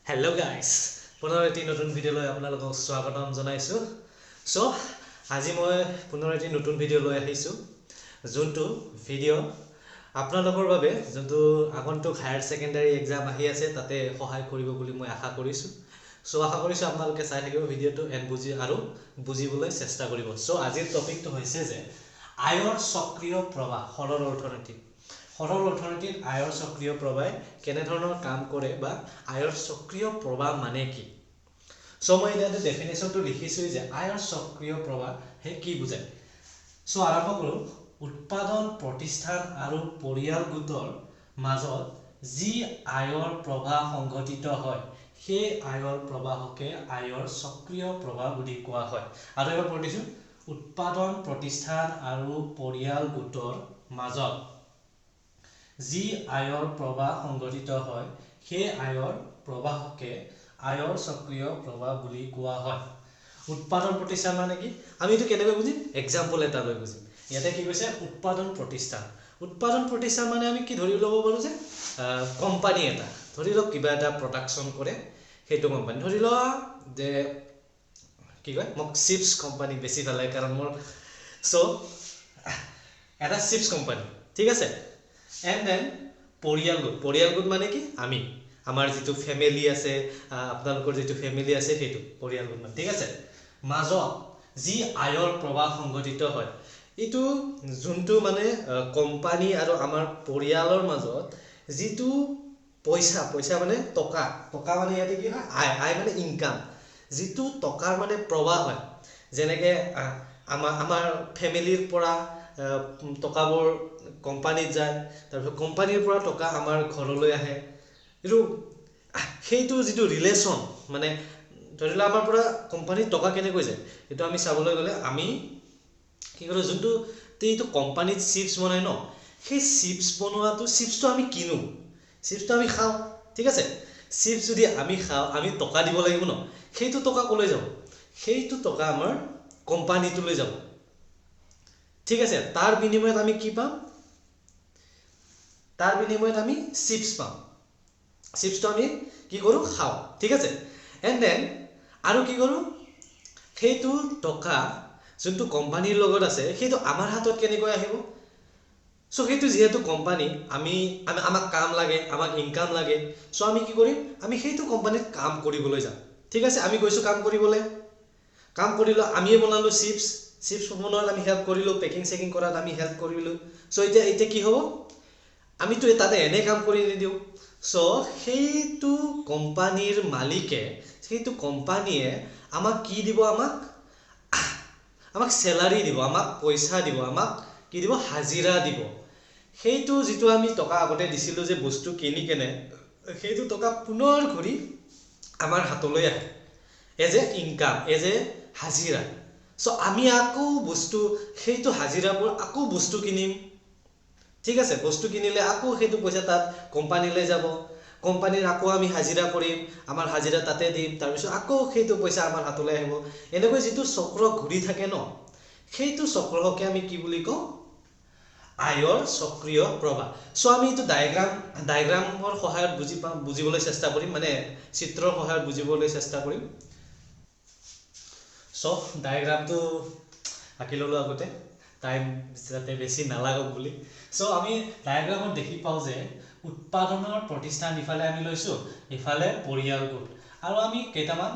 Hello guys, পুনৰ এটি নতুন ভিডিঅ'লৈ আপোনালোকক স্বাগতম জনাইছো। সো আজি মই পুনৰ এটি নতুন ভিডিঅ' লৈ আহিছো, যোনটো ভিডিঅ' আপোনালোকৰ বাবে যোনটো আগন্তুক হায়াৰ সেকেন্ডাৰী এক্সাম আহি আছে তাতে সহায় কৰিব বুলি মই আশা কৰিছো। সো আশা কৰিছো আপোনালোকে চাই থাকিব ভিডিঅ'টো এন্ড বুজিবলৈ চেষ্টা কৰিব। সো আজিৰ টপিকটো হৈছে যে আয়ৰ সক্ৰিয় প্ৰবাহ সৰল অৰ্থনীতি। সৰল অৰ্থনীতিত আয়ৰ সক্ৰিয় প্ৰবাহ কেনে ধৰণৰ কাম কৰে বা আয়ৰ সক্ৰিয় প্ৰবাহ মানে কি? সো মই ইয়াতে ডেফিনেশ্যনটো লিখিছো যে আয়ৰ সক্ৰিয় প্ৰবাহ হে কি বুজায়। সো আৰম্ভ কৰো। উৎপাদন প্ৰতিষ্ঠান আৰু পৰিয়াল গোটৰ মাজত যি আয়ৰ প্ৰবাহ সংঘটিত হয় সেই আয়ৰ প্ৰবাহকে আয়ৰ সক্ৰিয় প্ৰবাহ বুলি কোৱা হয়। আৰু এবাৰ পঢ়িছো, উৎপাদন প্ৰতিষ্ঠান আৰু পৰিয়াল গোটৰ মাজত যি আয়ৰ প্ৰবাহ সংঘটিত হয় সেই আয়ৰ প্ৰবাহকে আয়ৰ সক্ৰিয় প্ৰবাহ বুলি কোৱা হয়। উৎপাদন প্ৰতিষ্ঠান মানে কি আমি এটো কেনেকৈ বুজিম? এক্সাম্পল এটা লৈ বুজিম। ইয়াতে কি কৈছে উৎপাদন প্ৰতিষ্ঠান। উৎপাদন প্ৰতিষ্ঠান মানে আমি কি ধৰি ল'ব পাৰো যে কোম্পানী এটা, ধৰি লওক কিবা এটা প্ৰডাকশন কৰে সেইটো কোম্পানী, ধৰি লোৱা যে কি কয় মোক চিপছ কোম্পানী বেছি ভাল লাগে কাৰণ মোৰ সো এটা চিপছ কোম্পানী, ঠিক আছে। এণ্ড দেন পৰিয়াল গোট মানে কি আমি, আমাৰ যিটো ফেমিলি আছে, আপোনালোকৰ যিটো ফেমিলি আছে সেইটো পৰিয়াল গোট, ঠিক আছে। মাজত যি আয়ৰ প্ৰবাহ সংঘটিত হয় এইটো যোনটো মানে কোম্পানী আৰু আমাৰ পৰিয়ালৰ মাজত যিটো পইচা মানে টকা মানে ইয়াতে কি হয় আয় মানে ইনকাম, যিটো টকাৰ মানে প্ৰবাহ হয়। যেনেকে আমাৰ ফেমিলিৰ পৰা টকাবোৰ কোম্পানীত যায়, তাৰপিছত কোম্পানীৰ পৰা টকা আমাৰ ঘৰলৈ আহে। এইটো সেইটো যিটো ৰিলেশ্যন মানে ধৰি লোৱা আমাৰ পৰা কোম্পানীত টকা কেনেকৈ যায় এইটো আমি চাবলৈ গ'লে আমি কি কৰো, যোনটো এইটো কোম্পানীত চিপছ বনাই ন, সেই চিপছ বনোৱাটো চিপছটো আমি কিনো, চিপছটো আমি খাওঁ, ঠিক আছে। চিপছ যদি আমি খাওঁ আমি টকা দিব লাগিব ন, সেইটো টকা কলৈ যাব? সেইটো টকা আমাৰ কোম্পানীটোলৈ যাব, ঠিক আছে। তাৰ বিনিময়ত আমি কি পাম? তাৰ বিনিময়ত আমি চিপছ পাম। চিপছটো আমি কি কৰো? খাওঁ, ঠিক আছে। এণ্ড দেন আৰু কি কৰো, সেইটো টকা যোনটো কোম্পানীৰ লগত আছে সেইটো আমাৰ হাতত কেনেকৈ আহিব? সো সেইটো যিহেতু কোম্পানী, আমাক কাম লাগে, আমাক ইনকাম লাগে, সো আমি কি কৰিম? আমি সেইটো কোম্পানীত কাম কৰিবলৈ যাম, ঠিক আছে। আমি গৈছো কাম কৰিবলৈ, কাম কৰিলো, আমিয়ে বনালো চিপছ বনোৱাত আমি হেল্প কৰিলো, পেকিং চেকিং কৰাত আমি হেল্প কৰিলো। সো এতিয়া কি হ'ব? আমিতো তাতে এনে কাম কৰি নিদিওঁ। সো সেইটো কোম্পানীৰ মালিকে, সেইটো কোম্পানীয়ে আমাক কি দিব? আমাক চেলাৰী দিব, আমাক পইচা দিব, আমাক কি দিব? হাজিৰা দিব। সেইটো যিটো আমি টকা আগতে দিছিলো যে বস্তু কিনি কেনে, সেইটো টকা পুনৰ ঘূৰি আমাৰ হাতলৈ আহে as a income, as a হাজিৰা। সো আমি আকৌ বস্তু, সেইটো হাজিৰাবোৰ আকৌ বস্তু কিনিম, ঠিক আছে। বস্তু কিনিলে আকৌ সেইটো পইচা তাত কোম্পানীলৈ যাব, কোম্পানীৰ আকৌ আমি হাজিৰা কৰিম, আমাৰ হাজিৰা তাতে দিম, তাৰপিছত আকৌ সেইটো পইচা আমাৰ হাতলৈ আহিব। এনেকৈ যিটো চক্ৰ ঘূৰি থাকে ন, সেইটো চক্ৰকে আমি কি বুলি কওঁ? আয়ৰ সক্ৰিয় প্ৰবাহ। সো আমি এইটো ডায়াগ্ৰামৰ সহায়ত বুজিবলৈ চেষ্টা কৰিম, মানে চিত্ৰৰ সহায়ত বুজিবলৈ চেষ্টা কৰিম। সো ডায়াগ্ৰামটো আঁকি ল'লো আগতে, টাইম যাতে বেছি নালাগক বুলি। সো আমি ডায়াগ্ৰামত দেখি পাওঁ যে উৎপাদনৰ প্ৰতিষ্ঠান ইফালে আমি লৈছো, ইফালে পৰিয়াল গোট, আৰু আমি কেইটামান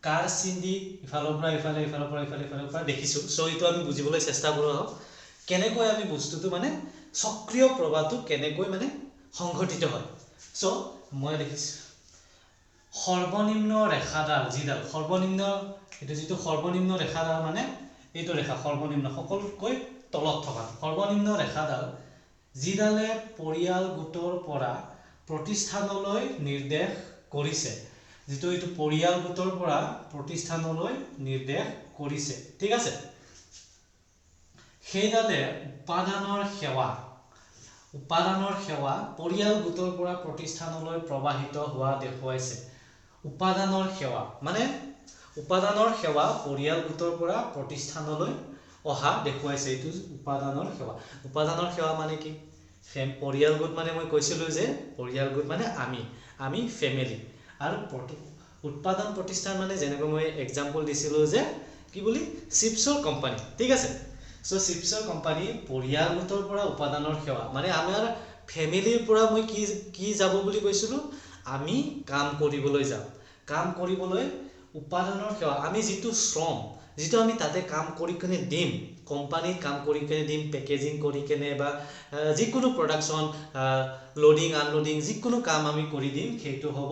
কাৰ চিন দি ইফালৰ পৰা ইফালে, ইফালৰ পৰা ইফালে, ইফালৰ পৰা দেখিছো। সো এইটো আমি বুজিবলৈ চেষ্টা কৰো আহক, কেনেকৈ আমি বস্তুটো মানে সক্ৰিয় প্ৰবাহটো কেনেকৈ মানে সংঘটিত হয়। সো মই দেখিছো সৰ্বনিম্ন ৰেখাডাল, যিডাল সৰ্বনিম্ন, এইটো যিটো সৰ্বনিম্ন ৰেখাডাল মানে এইটো ৰেখা সৰ্বনিম্ন, সকলোতকৈ তলত থকা সৰ্বনিম্ন ৰেখাডাল, যিডালে পৰিয়াল গোটৰ পৰা প্ৰতিষ্ঠানলৈ নিৰ্দেশ কৰিছে, যিটো এইটো পৰিয়াল গোটৰ পৰা প্ৰতিষ্ঠানলৈ নিৰ্দেশ কৰিছে, ঠিক আছে। সেইডালে উপাদানৰ সেৱা পৰিয়াল গোটৰ পৰা প্ৰতিষ্ঠানলৈ প্ৰবাহিত হোৱা দেখুৱাইছে। উপাদানৰ সেৱা মানে উপাদানৰ সেৱা পৰিয়াল গোটৰ পৰা প্ৰতিষ্ঠানলৈ অহা দেখুৱাইছে, এইটো উপাদানৰ সেৱা। উপাদানৰ সেৱা মানে কি? পৰিয়াল গোট মানে মই কৈছিলো যে পৰিয়াল গোট মানে আমি ফেমিলি, আৰু উৎপাদন প্ৰতিষ্ঠান মানে যেনেকৈ মই এক্সাম্পল দিছিলোঁ যে কি বুলি চিপছৰ কোম্পানী ঠিক আছে সো চিপছৰ কোম্পানী পৰিয়াল গোটৰ পৰা উপাদানৰ সেৱা মানে আমাৰ ফ্যামিলিৰ পৰা মই কি যাব বুলি কৈছিলোঁ আমি কাম কৰিবলৈ যাম কাম কৰিবলৈ উপাদানৰ সেৱা আমি যিটো শ্ৰম যেটো আমি তাতে কাম কৰি কিনে দিম কোম্পানীত কাম কৰি কিনে দিম পেকেজিং কৰি কিনে বা যিকোনো প্ৰডাকশন লোডিং আনলোডিং যিকোনো কাম আমি কৰি দিম সেইটো হ'ব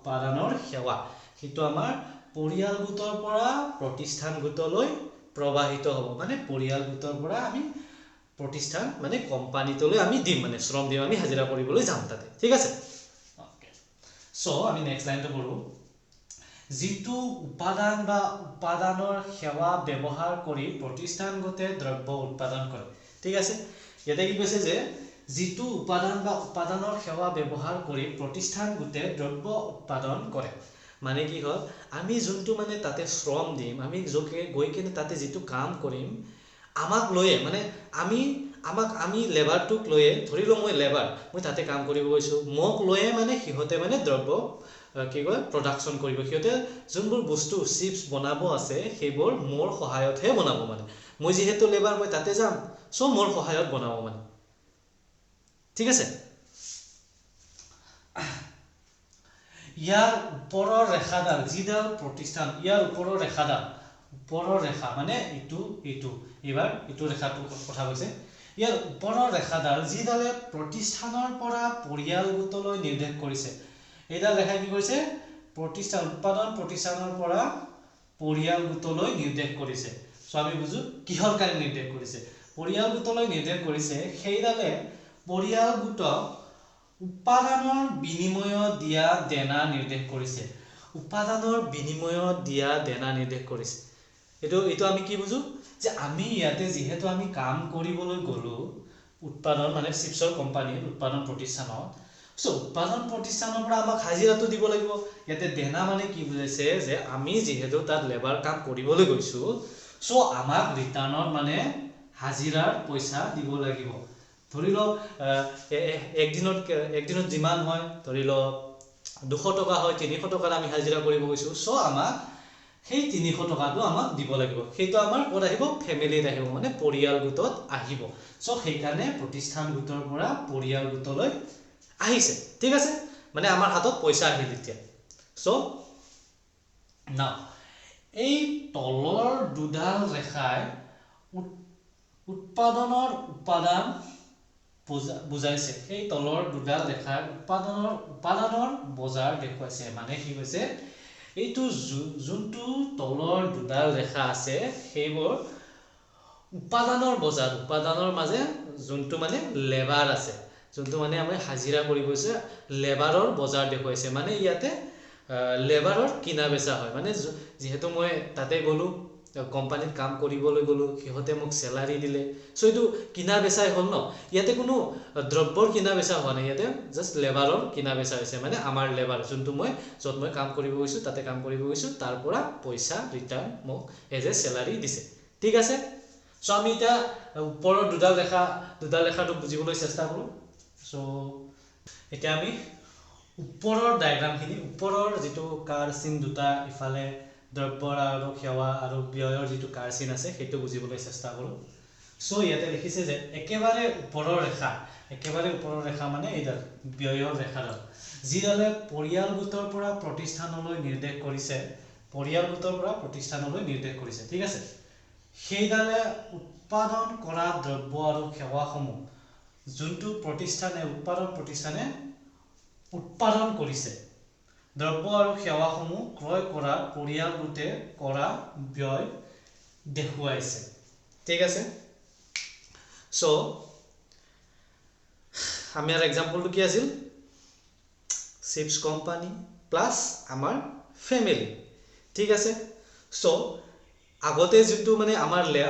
উৎপাদনৰ সেৱা সেইটো আমাৰ পৰিয়াল গোটৰ পৰা প্ৰতিষ্ঠান গোটলৈ প্ৰবাহিত হ'ব মানে পৰিয়াল গোটৰ পৰা আমি প্ৰতিষ্ঠান মানে কোম্পানীতলৈ আমি দিম মানে শ্ৰম দিম আমি হাজিৰা কৰিবলৈ যাম তাতে ঠিক আছে ওকে সো আমি নেক্সট লাইনটো পঢ়ো যিটো উপাদান বা উপাদানৰ সেৱা ব্যৱহাৰ কৰি প্ৰতিষ্ঠান গোটে দ্ৰব্য উৎপাদন কৰে ঠিক আছে ইয়াতে কি কৈছে যে যিটো উপাদান বা উপাদানৰ সেৱা ব্যৱহাৰ কৰি প্ৰতিষ্ঠান গোটে দ্ৰব্য উৎপাদন কৰে মানে কি হয় আমি যোনটো মানে তাতে শ্ৰম দিম আমি জোকে গৈ কিনে তাতে যিটো কাম কৰিম আমাক লয়ে মানে আমি লেবাৰটোক লয়ে ধৰিলো মই লেবাৰ মই তাতে কাম কৰিব গৈছো মোক লয়ে মানে সিহঁতে মানে দ্ৰব্য কি কয় প্ৰডাকশন কৰিব সিহঁতে যোনবোৰ বস্তু চিপছ বনাব আছে সেইবোৰ মোৰ সহায়তহে বনাব মানে মই যেহেতু লেবাৰ মই তাতে যাম সো মোৰ সহায়ত বনাব মানে ঠিক আছে ইয়াৰ ওপৰৰ ৰেখাডাল যিডাল প্ৰতিষ্ঠান ইয়াৰ ওপৰৰ ৰেখা মানে ইটো এবাৰ ইটো ৰেখাটো কথা কৈছে ইয়াৰ ওপৰৰ ৰেখাডাল যিডালে প্ৰতিষ্ঠানৰ পৰা পৰিয়াল গোটলৈ নিৰ্দেশ কৰিছে এইডাল ৰেখাই কি কৰিছে প্ৰতিষ্ঠান উৎপাদন প্ৰতিষ্ঠানৰ পৰা পৰিয়াল গোটলৈ নিৰ্দেশ কৰিছে সো আমি বুজো কিহৰ কাৰণে নিৰ্দেশ কৰিছে পৰিয়াল গোটলৈ নিৰ্দেশ কৰিছে সেইডালে পৰিয়াল গোটক উপাদানৰ বিনিময়ত দিয়া দেনা নিৰ্দেশ কৰিছে উপাদানৰ বিনিময়ত দিয়া দেনা নিৰ্দেশ কৰিছে এটো আমি কি বুজো যে আমি ইয়াতে যেহেতু আমি কাম কৰিবলৈ গলো উৎপাদন মানে চিপছৰ কোম্পানীৰ উৎপাদন প্ৰতিষ্ঠানত সো উৎপাদন প্ৰতিষ্ঠানৰ পৰা আমাক হাজিৰাটো দিব লাগিব ইয়াতে দেনা মানে কি বুজাইছে যে আমি যেহেতু তাত লেবাৰ কাম কৰিবলৈ গৈছো সো আমাক ৰিটাৰ্ণত মানে হাজিৰাৰ পইচা দিব লাগিব ধৰি লওক একদিনত যিমান হয় ধৰি লওক 200 টকা হয় 300 টকা আমি হাজিৰা কৰিব গৈছো সো আমাক সেই 300 টকাটো আমাক দিব লাগিব সেইটো আমাৰ ক'ত আহিব ফ্যামিলিত আহিব মানে পৰিয়াল গোটত আহিব সো সেই কাৰণে প্ৰতিষ্ঠান গোটৰ পৰা পৰিয়াল গোটলৈ আহিছে ঠিক আছে মানে আমাৰ হাতত পইচা আহিল এতিয়া সো না এই তলৰ দুডাল ৰেখাই উৎপাদনৰ উপাদান বুজাইছে এই তলৰ দুডাল ৰেখাই উপাদানৰ বজাৰ দেখুৱাইছে মানে কি কৈছে এইটো যোনটো তলৰ দুডাল ৰেখা আছে সেইবোৰ উপাদানৰ মাজে যোনটো মানে লেবাৰ আছে যোনটো মানে আমি হাজিৰা কৰিব গৈছে লেবাৰৰ বজাৰ দেখুৱাইছে মানে ইয়াতে লেবাৰৰ কিনা বেচা হয় মানে যেহেতু মই তাতে গলো কোম্পানীত কাম কৰিবলৈ গলো সিহঁতে মোক স্যালাৰি দিলে সো এটো কিনা বেচাই হল ন ইয়াতে কোনো দ্ৰব্যৰ কিনা বেচা হোৱা নাই ইয়াতে জাস্ট লেবাৰৰ কিনা বেচা হৈছে মানে আমাৰ লেবাৰ যোনটো মই যত মই কাম কৰিব গৈছো তাতে কাম কৰিব গৈছো তাৰ পৰা পইচা ৰিটাৰ্ণ মোক এজ এ স্যালাৰি দিছে ঠিক আছে সো আমি এটা ওপৰৰ দুডাল ৰেখাটো বুজিবলৈ চেষ্টা কৰো সো এতিয়া আমি ওপৰৰ ডায়াগ্ৰামখিনি ওপৰৰ যেটো কাৰ চিন দুটা ইফালে দ্ৰব্যৰ আৰু সেৱা আৰু ব্যয়ৰ যেটো কাৰ চিন আছে সেইটো বুজিবলৈ চেষ্টা কৰো সো ইয়াতে লিখিছে যে একেবাৰে ওপৰৰ ৰেখা মানে এইডাল ব্যয়ৰ ৰেখাডাল যিডালে পৰিয়াল গোটৰ পৰা প্ৰতিষ্ঠানলৈ নিৰ্দেশ কৰিছে ঠিক আছে সেইডালে উৎপাদন কৰা দ্ৰব্য আৰু সেৱাসমূহ যোনটো উৎপাদন প্ৰতিষ্ঠানে উৎপাদন কৰিছে দ্ৰব্য আৰু সেৱাসমূহ ক্ৰয় কৰা পৰিয়াল গোটে কৰা ব্যয় দেখুৱাইছে ঠিক আছে সো আমাৰ এক্সাম্পলটো কি আছিল চিপছ কোম্পানী প্লাস আমাৰ ফ্যামিলি ঠিক আছে সো আগতে যোনটো মানে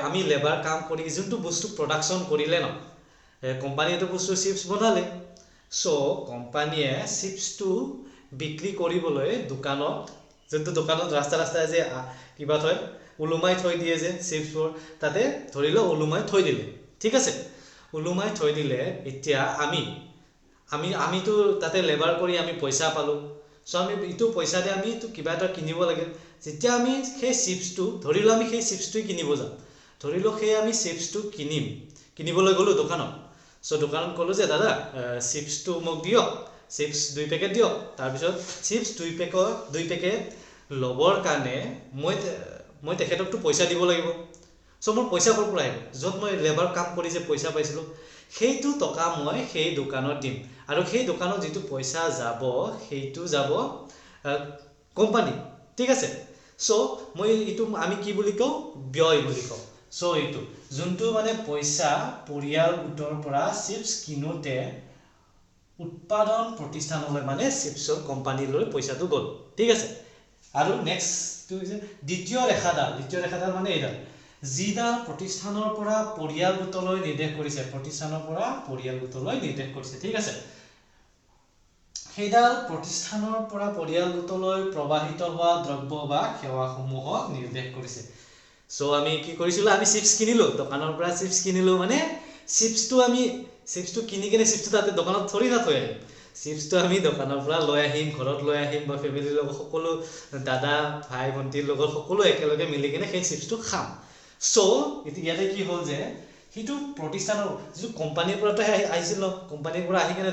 আমি লেবাৰ কাম কৰি যোনটো বস্তু প্ৰডাকশন কৰিলে ন কোম্পানীটো বস্তু চিপছ বনালে সো কোম্পানীয়ে চিপছটো বিক্ৰী কৰিবলৈ দোকানত ৰাস্তা যে কিবা থয় উলুমাই থৈ দিয়ে যে চিপছবোৰ তাতে ধৰিলো উলুমাই থৈ দিলে ঠিক আছে উলুমাই থৈ দিলে এতিয়া আমিতো তাতে লেবাৰ কৰি আমি পইচা পালো সো আমি ইটো পইচা দে আমি ইটো কিবা এটা কিনিব লাগে যেতিয়া আমি সেই চিপছটো ধৰিলো আমি সেই চিপছটো কিনিব যাম ধৰিলো সেই আমি চিপছটো কিনিবলৈ গলো দোকানত সো দোকানত কলো যে দাদা চিপছটো মোক দিয়ক চিপছ 2 পেকেট দিয়ক তাৰ পিছত চিপছ 2 পেকেট লবৰ কাৰণে মই তেখেতকটো পইচা দিব লাগিব সো মোৰ পইচা কৰ পৰা আহিব যত মই লেবাৰ কাম কৰি যে পইচা পাইছিলো সেইটো টকা মই সেই দোকানত দিম আৰু সেই দোকানত যেটো পইচা যাব সেইটো যাব কোম্পানী ঠিক আছে সো মই ইটো আমি কি বুলি কও ব্যয় বুলি কও সো ইটো যোনটো মানে পইচা পৰিয়াল গোটৰ পৰা চিপছ কিনোতে উৎপাদন প্ৰতিষ্ঠানলৈ মানে চিপছৰ কোম্পানীলৈ পইচাটো গল ঠিক আছে আৰু নেক্সট টো হৈছে দ্বিতীয় ৰেখাডাল মানে এইডাল যিডাল প্ৰতিষ্ঠানৰ পৰা পৰিয়াল গোটলৈ নিৰ্দেশ কৰিছে ঠিক আছে সেইডাল প্ৰতিষ্ঠানৰ পৰা পৰিয়াল গোটলৈ প্ৰবাহিত হোৱা দ্ৰব্য বা সেৱাসমূহক নিৰ্দেশ কৰিছে সো আমি কি কৰিছিলো আমি চিপছ কিনিলো দোকানৰ পৰা চিপছ কিনিলো মানে চিপছটো কিনি কিনে চিপছটো তাতে দোকানত থৰি না থৈ আহিম চিপছটো আমি দোকানৰ পৰা লৈ আহিম ঘৰত লৈ আহিম বা ফেমিলিৰ লগত সকলো দাদা ভাই ভন্টিৰ লগত সকলো একেলগে মিলি কিনে সেই চিপছটো খাম সো ইয়াতে কি হ'ল যে হিটো প্ৰতিষ্ঠানৰ যে কোম্পানীৰ পৰা আহিছিল কোম্পানীৰ পৰা আহি কিনে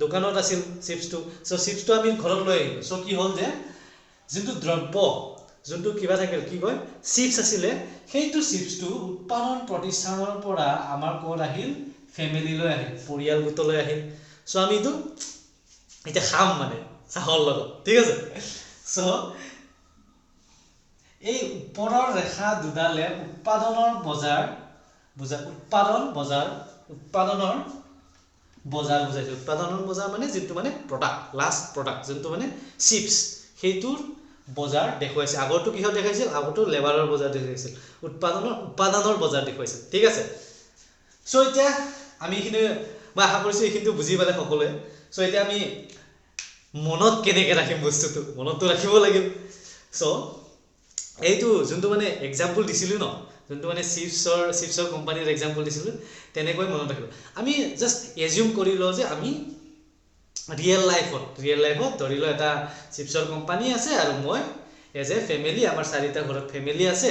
দোকানত আছিল চিপছটো সো চিপছটো আমি ঘৰত লৈ আহিলো সো কি হ'ল যে যোনটো দ্ৰব্য যোনটো কিবা থাকিল কি কয় চিপছ আছিলে সেইটো চিপছটো উৎপাদন প্ৰতিষ্ঠানৰ পৰা আমাৰ কোত আহিল ফেমিলিলৈ আহিল পৰিয়াল গোটলৈ আহিল সো আমি ইটো এটা খাম মানে চাহৰ লগত ঠিক আছে সো এই ওপৰৰ ৰেখা দুডালে উৎপাদনৰ বজাৰ মানে যেটো মানে প্ৰডাক্ট লাষ্ট প্ৰডাক্ট যেটো মানে চিপছ সেইটোৰ বজাৰ দেখুৱাইছে আগৰটো কিহৰ দেখাইছিল আগৰটো লেবাৰৰ বজাৰ দেখাইছিল উৎপাদনৰ বজাৰ দেখুৱাইছিল ঠিক আছে সো এতিয়া আমি এখিনি মই আশা কৰিছো এখিনটো বুজি পালে সকলোৱে সো এতিয়া আমি মনত কেনেকৈ ৰাখিম বস্তুটো মনতটো ৰাখিব লাগিব সো এইটো যোনটো মানে এক্সাম্পল দিছিলো ন যোনটো মানে চিপছৰ কোম্পানীৰ এক্সাম্পল দিছিলো তেনেকৈ মনত ৰাখিব আমি জাস্ট এজিউম কৰি লও যে আমি ৰিয়েল লাইফত ধৰিলো এটা চিপছৰ কোম্পানী আছে আৰু মই এজ এ ফেমিলি আমাৰ চাৰিটা ঘৰত ফেমিলি আছে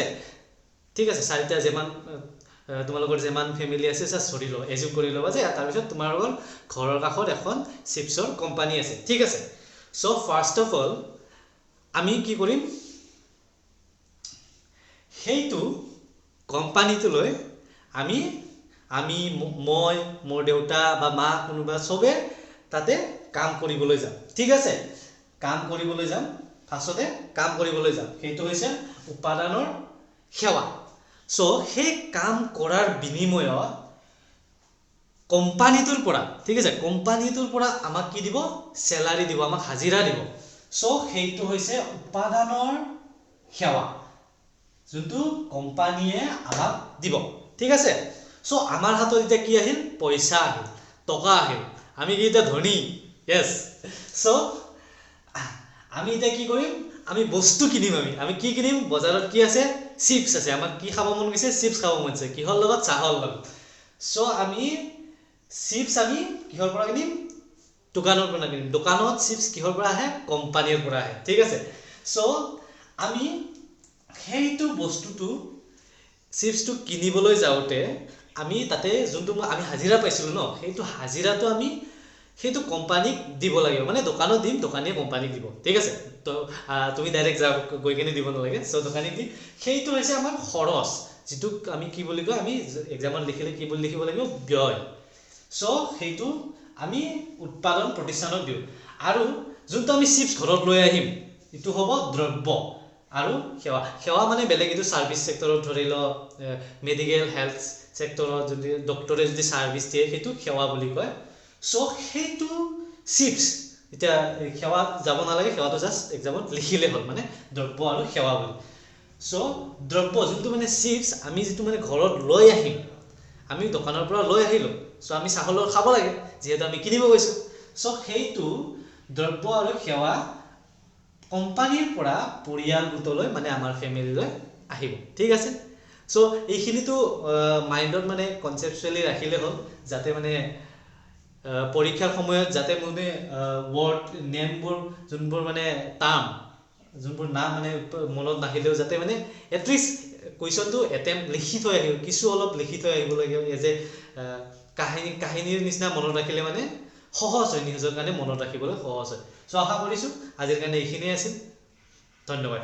ঠিক আছে চাৰিটা যেমান তোমালোকৰ যেমান ফেমিলি আছে জাস্ট ধৰি লও এজিউম কৰি লবা যে তাৰ পিছত তোমালোকৰ ঘৰৰ কাষত এখন চিপছৰ কোম্পানী আছে ঠিক আছে সো ফাৰ্স্ট অফ অল আমি কি কৰিম সেইটো কোম্পানীটোলৈ আমি মই মোৰ দেউতা বা মা কোনোবা সবে তাতে কাম কৰিবলৈ যাম ঠিক আছে কাম কৰিবলৈ যাম ফাৰ্স্টতে কাম কৰিবলৈ যাম সেইটো হৈছে উৎপাদনৰ সেৱা সো সেই কাম কৰাৰ বিনিময়ত কোম্পানীটোৰ পৰা ঠিক আছে কোম্পানীটোৰ পৰা আমাক কি দিব স্যালাৰি দিব আমাক হাজিৰা দিব সো সেইটো হৈছে উৎপাদনৰ সেৱা যোনটো কোম্পানীয়ে আমাক দিব ঠিক আছে সো আমাৰ হাতত এতিয়া কি আহিল পইচা আহিল টকা আহিল আমি কি এটা ধনী yes সো আমি এতিয়া কি কৰিম আমি বস্তু কিনিম আমি কি কিনিম বজাৰত কি আছে চিপছ আছে আমাক কি খাব মন গৈছে চিপছ খাব মন গৈছে কিহৰ লগত চাহৰ লগত সো আমি চিপছ আমি কিহৰ পৰা কিনিম দোকানৰ পৰা কিনিম দোকানত চিপছ কিহৰ পৰা আহে কোম্পানীৰ পৰা আহে ঠিক আছে সো আমি সেইটো বস্তুটো চিপছটো কিনিবলৈ যাওতে আমি তাতে যোনটো আমি হাজিৰা পাইছিলো ন সেইটো হাজিৰাটো আমি সেইটো কোম্পানীক দিব লাগিব মানে দোকানত দিম দোকানীয়ে কোম্পানীক দিব ঠিক আছে তো তুমি ডাইৰেক্ট গৈ কিনে দিব নালাগে সো দোকানীক দি সেইটো হৈছে আমাৰ খৰচ যেটো আমি কি বুলি কয় আমি এক্সামত লিখিলে কি বুলি লিখিব লাগিব ব্যয় সো সেইটো আমি উৎপাদন প্ৰতিষ্ঠানক দিও আৰু যোনটো আমি চিপছ ঘৰত লৈ আহিম ইটো হ'ব দ্ৰব্য আৰু সেৱা মানে বেলেগ এটো সাৰ্ভিস সেক্টৰত ধৰিলো মেডিকেল হেলথ সেক্টৰত যদি ডক্টৰে যদি সাৰ্ভিস দিয়ে হেতু সেৱা বুলি কয় সো হেতু চিপছ এটা সেৱা যাব নালাগে সেৱাটো জাস্ট এক্সামত লিখিলে হ'ল মানে দ্ৰব্য আৰু সেৱা বুলি সো দ্ৰব্য যোনটো মানে চিপছ আমি যেটো মানে ঘৰত লৈ আহিম আমি দোকানৰ পৰা লৈ আহিলো সো আমি চাহলৰ খাব লাগে যেহেতু আমি কিনিব গৈছো সো হেতু দ্ৰব্য আৰু সেৱা কোম্পানীৰ পৰা পৰিয়াল গোটলৈ মানে আমাৰ ফেমিলিলৈ আহিব ঠিক আছে সো এইখিনিটো মাইন্ডত মানে কনসেপচুয়ালি ৰাখিলে হ'ল যাতে মানে পৰীক্ষাৰ সময়ত যাতে মানে ৱৰ্ড নেমবোৰ যোনবোৰ মানে টাৰ্ম যোনবোৰ নাম মানে মনত নাহিলেও যাতে মানে এটলিষ্ট কুৱেশ্যনটো এটেম্প লিখি থৈ আহিব কিছু অলপ লিখি থৈ আহিব লাগে যে কাহিনীৰ নিচিনা মনত ৰাখিলে মানে সহজ হয় নিজৰ কাৰণে মনত ৰাখিবলৈ সহজ হয় চ' আশা কৰিছোঁ আজিৰ কাৰণে এইখিনিয়ে আছিল ধন্যবাদ